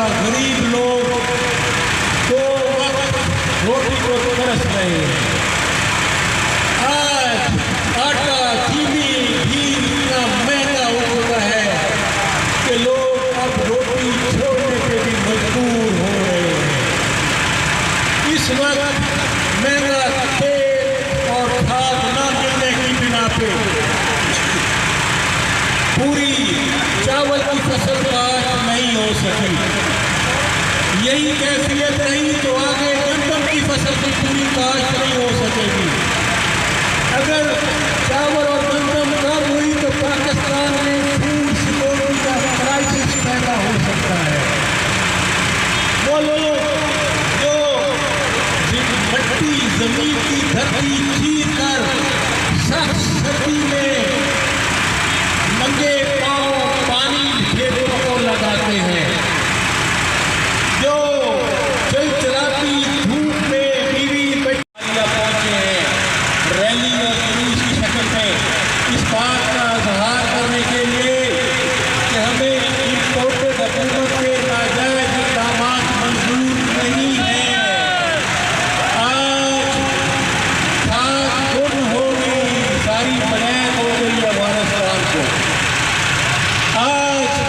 غریب لوگ دو وقت روٹی کو ترس رہے ہیں۔ آج آٹا، چینی، گھی اتنا مہنگا ہو چکا ہے کہ لوگ اب روٹی چھوڑنے پہ بھی مجبور ہو رہے ہیں۔ اس وقت مہنگا تیل اور کھاد نہ ملنے کی بنا پہ پوری چاول کی فصل کاشت نہیں ہو سکی۔ یہی کیفیت نہیں تو آگے گندم کی فصل کی پوری کاشت نہیں ہو سکے گی۔ اگر چاول اور گندم کم ہوئی تو پاکستان میں فوڈ سیکورٹی کا کرائسس پیدا ہو سکتا ہے۔ وہ لوگ جو مٹی زمین کی دھرتی چیر کر سخت سردی میں ننگے پاؤں پانی کھیتوں کو لگاتے ہیں، جو چلچلاتی دھوپ میں بیوی بچیاں پہنچے ہیں ریلی اور جلوس کی شکل میں اس بات کا اظہار کرنے کے لیے کہ ہمیں امپورٹڈ حکومت کے ناجائز اقدامات منظور نہیں ہیں۔ آج کھاد گم ہو گئی، ساری بلیک ہو گئی افغانستان کو۔ آج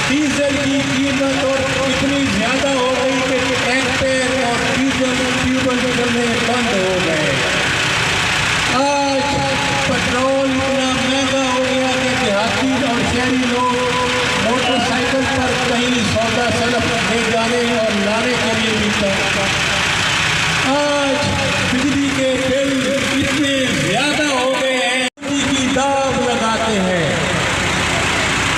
ڈیزل کی قیمت اور اتنی زیادہ ہو گئی کہ ٹینکر اور ڈیزل ٹیوبل چلنے بند ہو گئے۔ آج پیٹرول اتنا مہنگا ہو گیا کہ دیہاتی اور شہری لوگ موٹر سائیکل پر کہیں سودا سلف لے جانے اور لانے کے لیے ملتا۔ آج بجلی کے بل اتنے زیادہ ہو گئے ہیں کی داغ لگاتے ہیں۔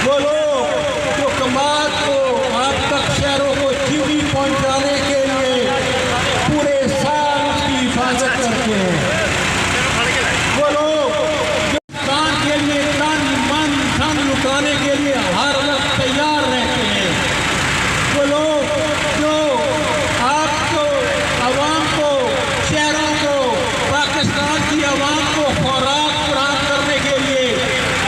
وہ لوگ جو کماد کو آپ تک شہروں کو چینی پہنچانے کے لیے پورے سال اس کی حفاظت کرتے ہیں، وہ لوگ جو کان کے لیے تن من دھن لٹانے کے لیے ہر وقت تیار رہتے ہیں، وہ لوگ جو آپ کو عوام کو شہروں کو پاکستان کی عوام کو خوراک فراہم کرنے کے لیے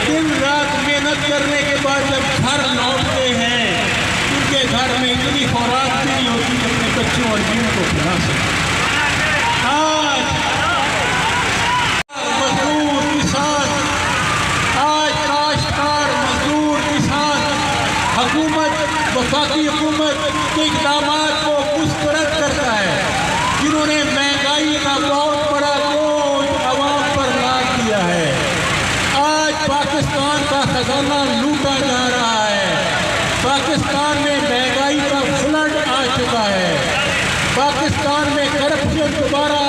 دن رات محنت کرنے کے بعد جب گھر لوٹتے ہیں ان کے گھر میں اتنی خوراک بھی نہیں ہوتی کہ اپنے بچوں اور بیوی کو کھلا سکیں۔ آج مزدور کسان، آج کاشتکار مزدور کسان حکومت، وفاقی حکومت کے اقدامات کو مسترد کرتا ہے، جنہوں نے مہنگائی کا بہت بڑا بوجھ عوام پر لاد دیا ہے۔ آج پاکستان کا خزانہ لوٹا جا رہا ہے، پاکستان میں مہنگائی کا فلڈ آ چکا ہے، پاکستان میں کرپشن دوبارہ